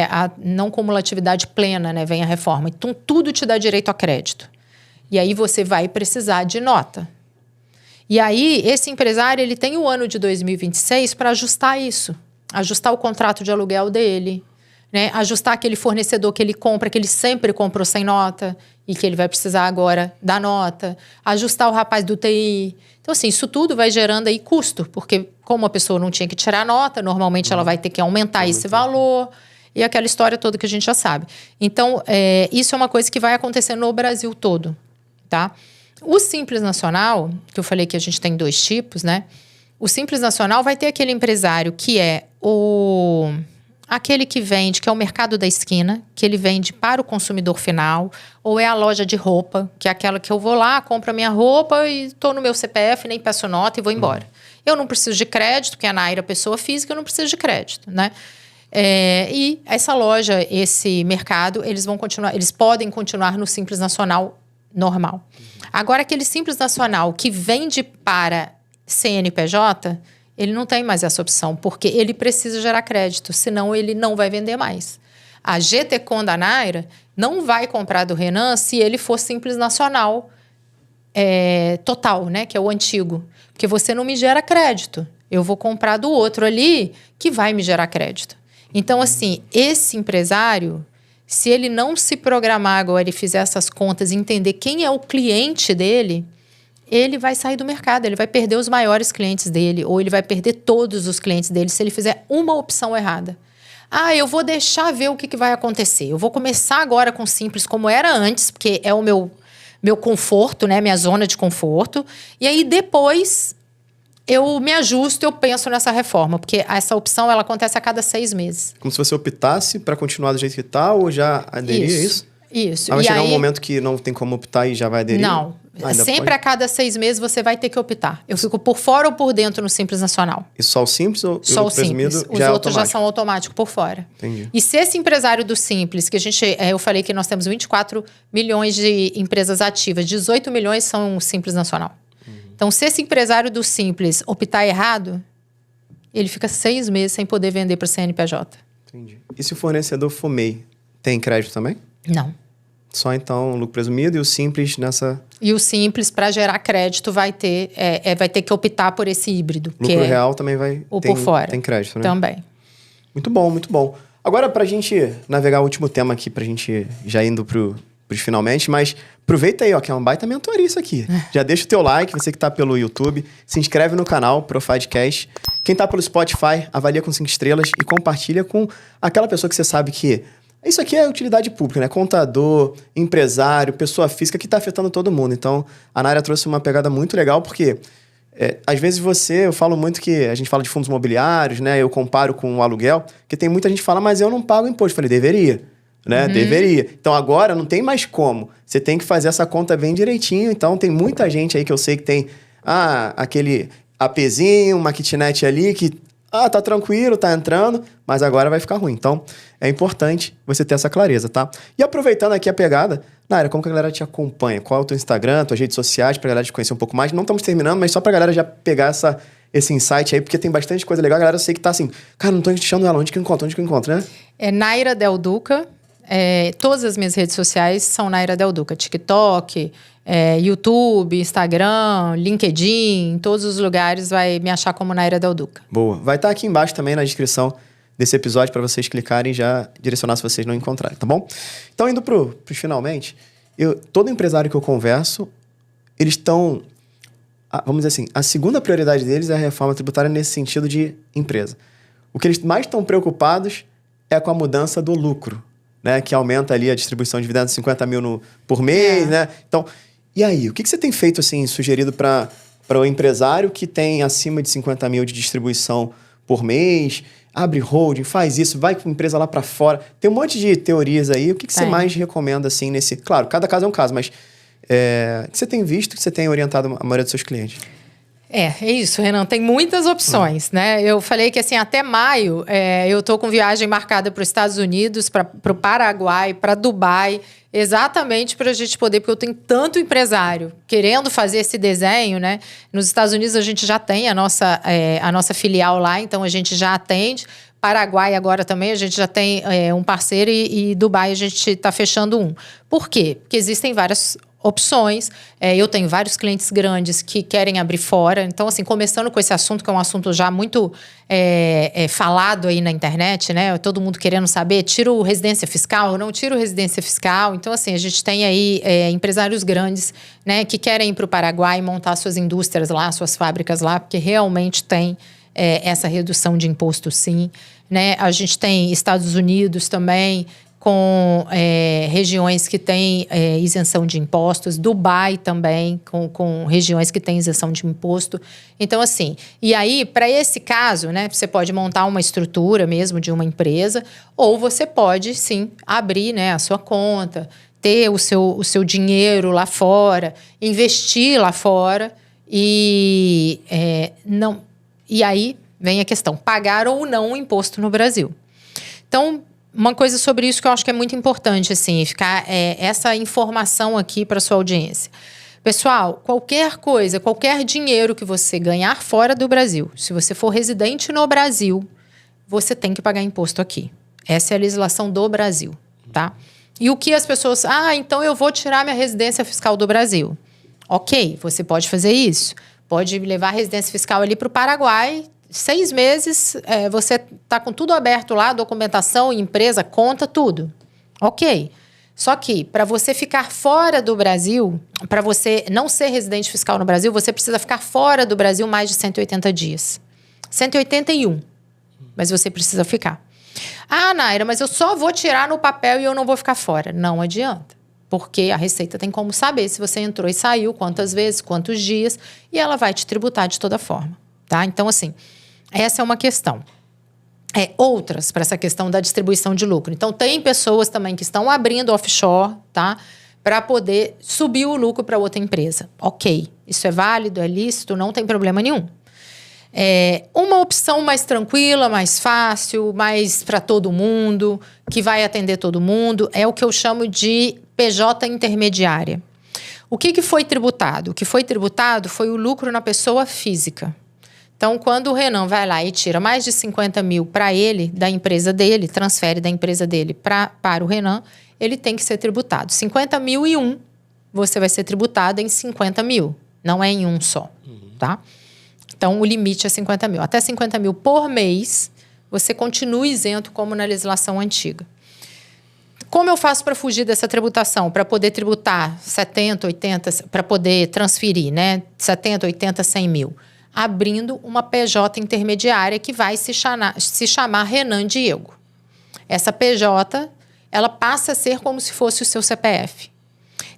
a não cumulatividade plena, né? Vem a reforma. Então, tudo te dá direito a crédito. E aí, você vai precisar de nota. E aí, esse empresário, ele tem o ano de 2026 para ajustar isso. Ajustar o contrato de aluguel dele, né? Ajustar aquele fornecedor que ele compra, que ele sempre comprou sem nota e que ele vai precisar agora da nota. Ajustar o rapaz do TI. Então, assim, isso tudo vai gerando aí custo, porque como a pessoa não tinha que tirar nota, normalmente ela vai ter que aumentar esse valor e aquela história toda que a gente já sabe. Então, isso é uma coisa que vai acontecer no Brasil todo, tá? O Simples Nacional, que eu falei que a gente tem dois tipos, né? O Simples Nacional vai ter aquele empresário que é aquele que vende, que é o mercado da esquina, que ele vende para o consumidor final, ou é a loja de roupa, que é aquela que eu vou lá, compro a minha roupa e estou no meu CPF, nem peço nota e vou embora. Eu não preciso de crédito, porque a Naira é pessoa física, eu não preciso de crédito, né? E essa loja, esse mercado, eles podem continuar no Simples Nacional normal. Agora, aquele Simples Nacional que vende para CNPJ, ele não tem mais essa opção, porque ele precisa gerar crédito, senão ele não vai vender mais. a GTCOM da Naira não vai comprar do Renan se ele for Simples Nacional total, né? Que é o antigo. Porque você não me gera crédito. Eu vou comprar do outro ali que vai me gerar crédito. Então, assim, esse empresário, se ele não se programar agora e fizer essas contas e entender quem é o cliente dele, ele vai sair do mercado, ele vai perder os maiores clientes dele, ou ele vai perder todos os clientes dele se ele fizer uma opção errada. Eu vou deixar ver o que vai acontecer. Eu vou começar agora com Simples como era antes, porque é o meu conforto, né? Minha zona de conforto. E aí, depois, eu me ajusto, eu penso nessa reforma. Porque essa opção, ela acontece a cada 6 meses. Como se você optasse para continuar do jeito que está ou já aderir a isso? Isso. Vai chegar um momento que não tem como optar e já vai aderir? Não. Sempre a cada 6 meses você vai ter que optar. Eu fico por fora ou por dentro no Simples Nacional. E só o Simples ou só o presumido Simples. já Os outros já são automáticos por fora. Entendi. E se esse empresário do Simples, que eu falei que nós temos 24 milhões de empresas ativas, 18 milhões são Simples Nacional. Então, se esse empresário do Simples optar errado, ele fica 6 meses sem poder vender para o CNPJ. Entendi. E se o fornecedor for MEI, tem crédito também? Não. Só então o lucro presumido e o Simples nessa... E o Simples, para gerar crédito, vai ter que optar por esse híbrido. Lucro real também vai... Ou por fora. Tem crédito, né? Também. Muito bom, muito bom. Agora, para a gente navegar o último tema aqui, para a gente já indo pros finalmente, mas aproveita aí, ó, que é uma baita mentoria isso aqui. Já deixa o teu like, você que tá pelo YouTube, se inscreve no canal Profidcast. Quem tá pelo Spotify, avalia com 5 estrelas e compartilha com aquela pessoa que você sabe que... Isso aqui é utilidade pública, né? Contador, empresário, pessoa física que está afetando todo mundo. Então, a Naira trouxe uma pegada muito legal, porque às vezes eu falo muito que a gente fala de fundos imobiliários, né? Eu comparo com o aluguel, que tem muita gente que fala, mas eu não pago imposto. Eu falei, deveria, né? Deveria. Então, agora não tem mais como. Você tem que fazer essa conta bem direitinho. Então, tem muita gente aí que eu sei que tem aquele APzinho, uma kitnet ali que... tá tranquilo, tá entrando, mas agora vai ficar ruim. Então, é importante você ter essa clareza, tá? E aproveitando aqui a pegada, Naira, como que a galera te acompanha? Qual é o teu Instagram, tuas redes sociais, pra galera te conhecer um pouco mais? Não estamos terminando, mas só pra galera já pegar esse insight aí, porque tem bastante coisa legal. A galera eu sei que tá assim, cara, não tô achando ela, onde que eu encontro, né? É Naira Del Duca. Todas as minhas redes sociais são Naira Del Duca. TikTok, YouTube, Instagram, LinkedIn, em todos os lugares vai me achar como Naira Del Duca. Boa. Vai estar aqui embaixo também na descrição desse episódio para vocês clicarem e já direcionar se vocês não encontrarem, tá bom? Então, indo pros finalmente, todo empresário que eu converso, eles estão... Vamos dizer assim, a segunda prioridade deles é a reforma tributária nesse sentido de empresa. O que eles mais estão preocupados é com a mudança do lucro, né? Que aumenta ali a distribuição de dividendos de 50 mil por mês, né? Então... E aí, o que você tem feito, assim, sugerido para o empresário que tem acima de 50 mil de distribuição por mês, abre holding, faz isso, vai com a empresa lá para fora? Tem um monte de teorias aí. O que você mais recomenda, assim, nesse... Claro, cada caso é um caso, mas o que você tem visto, que você tem orientado a maioria dos seus clientes? É isso, Renan. Tem muitas opções, né? Eu falei que, assim, até maio, eu tô com viagem marcada para os Estados Unidos, para o Paraguai, para Dubai, exatamente para a gente poder, porque eu tenho tanto empresário querendo fazer esse desenho, né? Nos Estados Unidos a gente já tem a nossa filial lá, então a gente já atende. Paraguai agora também, a gente já tem um parceiro e Dubai a gente está fechando um. Por quê? Porque existem várias opções. Eu tenho vários clientes grandes que querem abrir fora. Então, assim, começando com esse assunto, que é um assunto já muito falado aí na internet, né? Todo mundo querendo saber, tiro residência fiscal ou não tiro residência fiscal. Então, assim, a gente tem aí empresários grandes, né, que querem ir para o Paraguai montar suas indústrias lá, suas fábricas lá, porque realmente tem essa redução de imposto, sim, né? A gente tem Estados Unidos também, com regiões que têm isenção de impostos. Dubai também, com regiões que têm isenção de imposto. Então, assim, e aí, para esse caso, né, você pode montar uma estrutura mesmo de uma empresa, ou você pode, sim, abrir, né, a sua conta, ter o seu dinheiro lá fora, investir lá fora e aí vem a questão, pagar ou não o imposto no Brasil. Então, uma coisa sobre isso que eu acho que é muito importante, assim, ficar essa informação aqui para sua audiência. Pessoal, qualquer coisa, qualquer dinheiro que você ganhar fora do Brasil, se você for residente no Brasil, você tem que pagar imposto aqui. Essa é a legislação do Brasil, tá? E o que as pessoas... então eu vou tirar minha residência fiscal do Brasil. Ok, você pode fazer isso. Pode levar a residência fiscal ali para o Paraguai. 6 meses, você está com tudo aberto lá, documentação, empresa, conta, tudo. Ok. Só que, para você ficar fora do Brasil, para você não ser residente fiscal no Brasil, você precisa ficar fora do Brasil mais de 180 dias. 181. Mas você precisa ficar. Naira, mas eu só vou tirar no papel e eu não vou ficar fora. Não adianta. Porque a Receita tem como saber se você entrou e saiu, quantas vezes, quantos dias, e ela vai te tributar de toda forma, tá? Então, assim, essa é uma questão. Outras para essa questão da distribuição de lucro. Então, tem pessoas também que estão abrindo offshore, tá? Para poder subir o lucro para outra empresa. Ok, isso é válido, é lícito, não tem problema nenhum. Uma opção mais tranquila, mais fácil, mais para todo mundo, que vai atender todo mundo, é o que eu chamo de PJ intermediária. O que foi tributado? O que foi tributado foi o lucro na pessoa física. Então, quando o Renan vai lá e tira mais de 50 mil para ele, da empresa dele, transfere da empresa dele para o Renan, ele tem que ser tributado. 50 mil e um, você vai ser tributado em 50 mil, não é em um só, tá? Então, o limite é 50 mil. Até 50 mil por mês, você continua isento como na legislação antiga. Como eu faço para fugir dessa tributação? Para poder tributar 70, 80, para poder transferir, né? 70, 80, 100 mil. Abrindo uma PJ intermediária que vai se chamar Renan Diego. Essa PJ, ela passa a ser como se fosse o seu CPF.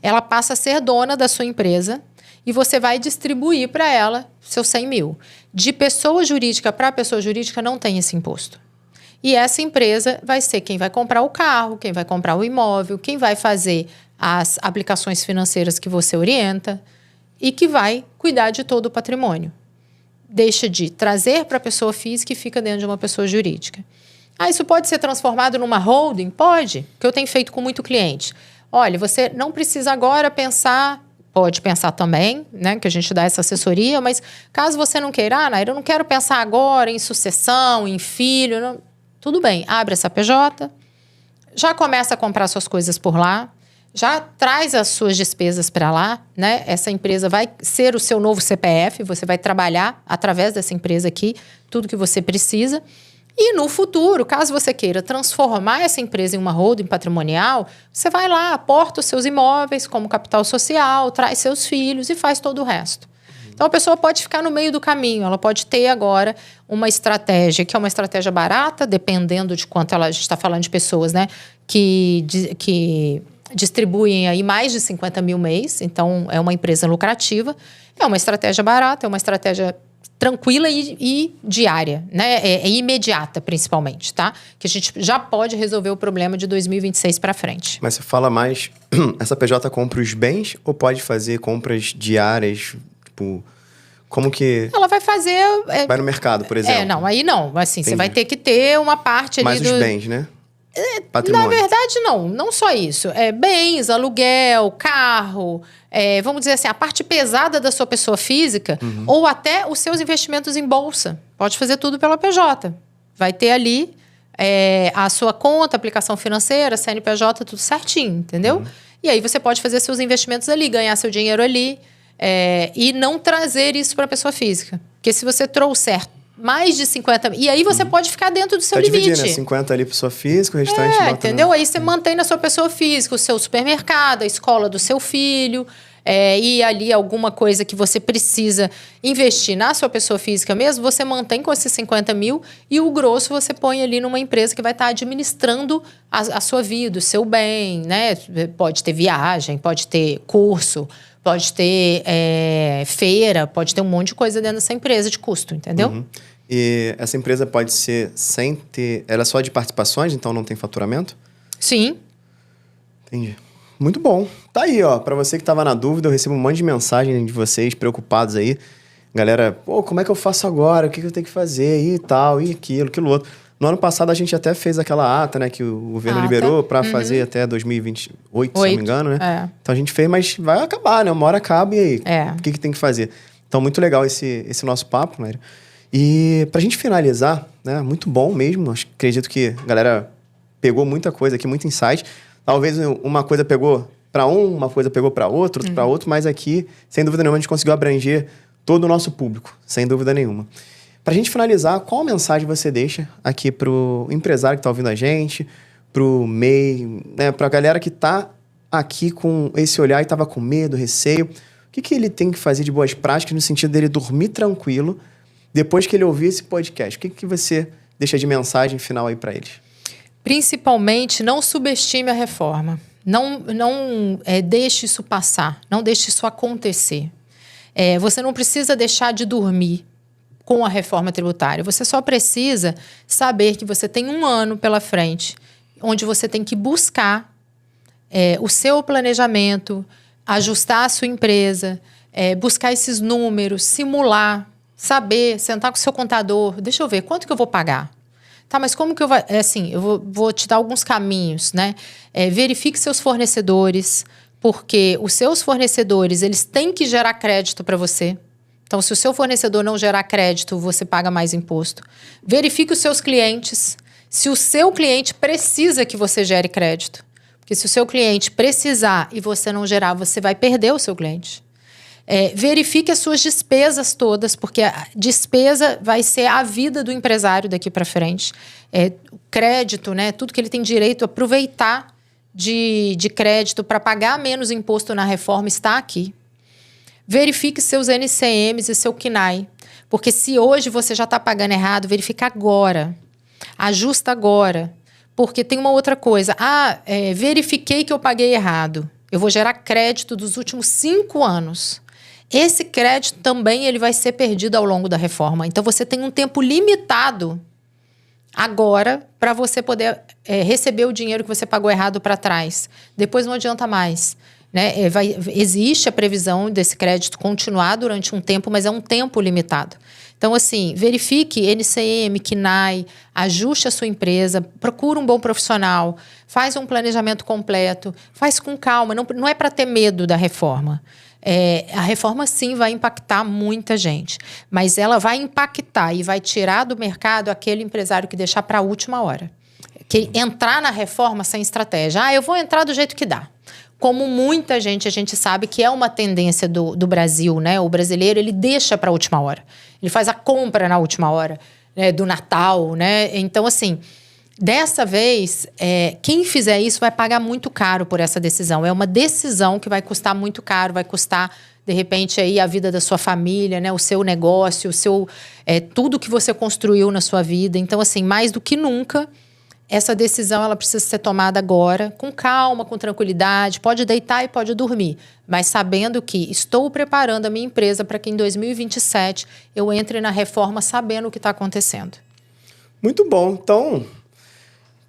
Ela passa a ser dona da sua empresa e você vai distribuir para ela seus 100 mil. De pessoa jurídica para pessoa jurídica não tem esse imposto. E essa empresa vai ser quem vai comprar o carro, quem vai comprar o imóvel, quem vai fazer as aplicações financeiras que você orienta e que vai cuidar de todo o patrimônio. Deixa de trazer para a pessoa física e fica dentro de uma pessoa jurídica. Isso pode ser transformado numa holding? Pode, que eu tenho feito com muito cliente. Olha, você não precisa agora pensar... Pode pensar também, né, que a gente dá essa assessoria, mas caso você não queira, Naira, eu não quero pensar agora em sucessão, em filho, não, tudo bem, abre essa PJ, já começa a comprar suas coisas por lá, já traz as suas despesas para lá, né? Essa empresa vai ser o seu novo CPF, você vai trabalhar através dessa empresa aqui, tudo que você precisa. E no futuro, caso você queira transformar essa empresa em uma holding patrimonial, você vai lá, aporta os seus imóveis como capital social, traz seus filhos e faz todo o resto. Então, a pessoa pode ficar no meio do caminho, ela pode ter agora uma estratégia, que é uma estratégia barata, dependendo de quanto a gente está falando de pessoas, né, que distribuem aí mais de 50 mil mês, então é uma empresa lucrativa, é uma estratégia barata, é uma estratégia tranquila e diária, né? É imediata, principalmente, tá? Que a gente já pode resolver o problema de 2026 para frente. Mas você fala mais... Essa PJ compra os bens ou pode fazer compras diárias? Tipo, como que... Ela vai fazer... Vai no mercado, por exemplo. Não, aí não. Assim, Entendi. você vai ter que ter uma parte ali mais os bens, né? Na verdade, não só isso. Bens, aluguel, carro, vamos dizer assim, a parte pesada da sua pessoa física, ou até os seus investimentos em bolsa. Pode fazer tudo pela PJ. Vai ter ali a sua conta, aplicação financeira, CNPJ, tudo certinho, entendeu? E aí você pode fazer seus investimentos ali, ganhar seu dinheiro ali, e não trazer isso para a pessoa física. Porque se você trouxer mais de 50... E aí você pode ficar dentro do seu limite. Dividir, né? 50 ali pessoa física, o restante... entendeu? Aí você mantém na sua pessoa física o seu supermercado, a escola do seu filho, e ali alguma coisa que você precisa investir na sua pessoa física mesmo, você mantém com esses 50 mil e o grosso você põe ali numa empresa que vai estar administrando a sua vida, o seu bem, né? Pode ter viagem, pode ter curso, pode ter feira, pode ter um monte de coisa dentro dessa empresa de custo, entendeu? E essa empresa pode ser sem ter... Ela é só de participações, então não tem faturamento? Sim. Entendi. Muito bom. Tá aí, ó. Pra você que tava na dúvida, eu recebo um monte de mensagem de vocês preocupados aí. Galera, como é que eu faço agora? O que eu tenho que fazer? E tal, e aquilo outro. No ano passado, a gente até fez aquela ata, né? Que o governo liberou pra fazer até 2028, se não me engano, né? Então, a gente fez, mas vai acabar, né? Uma hora acaba e aí? O que tem que fazer? Então, muito legal esse nosso papo, Naira. E pra gente finalizar, né? Muito bom mesmo. Acredito que a galera pegou muita coisa aqui, muito insight. Talvez uma coisa pegou para uma coisa pegou para outro para outro, mas aqui, sem dúvida nenhuma, a gente conseguiu abranger todo o nosso público, sem dúvida nenhuma. Para a gente finalizar, qual mensagem você deixa aqui para o empresário que está ouvindo a gente, para o MEI, né, para a galera que está aqui com esse olhar e estava com medo, receio? O que ele tem que fazer de boas práticas no sentido dele dormir tranquilo depois que ele ouvir esse podcast? O que você deixa de mensagem final aí para eles? Principalmente, não subestime a reforma. Não deixe isso passar. Não deixe isso acontecer. Você não precisa deixar de dormir com a reforma tributária. Você só precisa saber que você tem 1 ano pela frente, onde você tem que buscar o seu planejamento, ajustar a sua empresa, buscar esses números, simular, saber, sentar com o seu contador. Deixa eu ver, quanto que eu vou pagar? Tá, mas como que eu vou... eu vou te dar alguns caminhos, né? Verifique seus fornecedores, porque os seus fornecedores, eles têm que gerar crédito para você. Então, se o seu fornecedor não gerar crédito, você paga mais imposto. Verifique os seus clientes. Se o seu cliente precisa que você gere crédito. Porque se o seu cliente precisar e você não gerar, você vai perder o seu cliente. Verifique as suas despesas todas, porque a despesa vai ser a vida do empresário daqui para frente. O crédito, né, tudo que ele tem direito a aproveitar de crédito para pagar menos imposto na reforma está aqui. Verifique seus NCMs e seu CNAE, porque se hoje você já está pagando errado, verifica agora. Ajusta agora. Porque tem uma outra coisa. Verifiquei que eu paguei errado. Eu vou gerar crédito dos últimos 5 anos. Esse crédito também ele vai ser perdido ao longo da reforma. Então, você tem um tempo limitado agora para você poder receber o dinheiro que você pagou errado para trás. Depois não adianta mais. Né? Existe a previsão desse crédito continuar durante um tempo, mas é um tempo limitado. Então, assim, verifique NCM, CNAE, ajuste a sua empresa, procura um bom profissional, faz um planejamento completo, faz com calma, não é para ter medo da reforma. A reforma, sim, vai impactar muita gente, mas ela vai impactar e vai tirar do mercado aquele empresário que deixar para a última hora. Que entrar na reforma sem estratégia. Eu vou entrar do jeito que dá. Como muita gente, a gente sabe que é uma tendência do Brasil, né? O brasileiro, ele deixa para a última hora. Ele faz a compra na última hora, né? Do Natal, né? Então, assim, dessa vez, quem fizer isso vai pagar muito caro por essa decisão. É uma decisão que vai custar muito caro, vai custar, de repente, aí a vida da sua família, né? O seu negócio, tudo que você construiu na sua vida. Então, assim, mais do que nunca, essa decisão ela precisa ser tomada agora, com calma, com tranquilidade. Pode deitar e pode dormir, mas sabendo que estou preparando a minha empresa para que em 2027 eu entre na reforma sabendo o que está acontecendo. Muito bom. Então,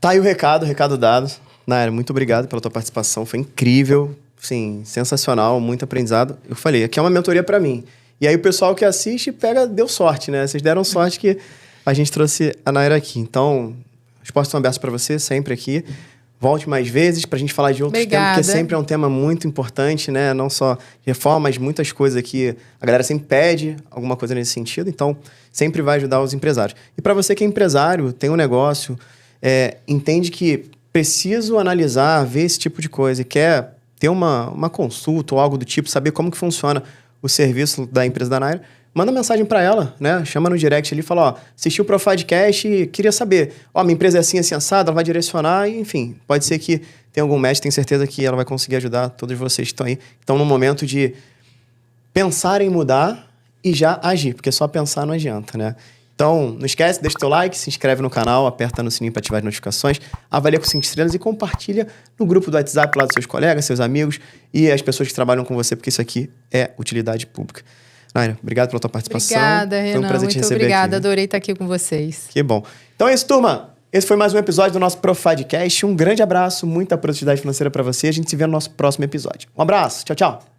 tá aí o recado dado. Nayara, muito obrigado pela tua participação. Foi incrível, sim, sensacional, muito aprendizado. Eu falei, aqui é uma mentoria para mim. E aí o pessoal que assiste deu sorte, né? Vocês deram sorte que a gente trouxe a Nayara aqui. Então, as portas estão abertas para você, sempre aqui. Volte mais vezes para a gente falar de outros temas, porque sempre é um tema muito importante, né? Não só reforma, mas muitas coisas aqui. A galera sempre pede alguma coisa nesse sentido, então sempre vai ajudar os empresários. E para você que é empresário, tem um negócio, entende que preciso analisar, ver esse tipo de coisa e quer ter uma consulta ou algo do tipo, saber como que funciona o serviço da empresa da Nayara, manda mensagem para ela, né? Chama no direct ali e fala, assisti o Profadcast e queria saber, minha empresa é assim assada, ela vai direcionar, e, enfim, pode ser que tenha algum match, tenho certeza que ela vai conseguir ajudar todos vocês que estão aí. Então, no momento de pensar em mudar e já agir, porque só pensar não adianta, né? Então, não esquece, deixa o teu like, se inscreve no canal, aperta no sininho para ativar as notificações, avalia com 5 estrelas e compartilha no grupo do WhatsApp lá dos seus colegas, seus amigos e as pessoas que trabalham com você, porque isso aqui é utilidade pública. Nayara, obrigado pela tua participação. Obrigada, Renan. Foi um prazer te receber obrigada, aqui. Adorei estar aqui com vocês. Que bom. Então é isso, turma. Esse foi mais um episódio do nosso Profadcast. Um grande abraço, muita produtividade financeira para você. A gente se vê no nosso próximo episódio. Um abraço. Tchau, tchau.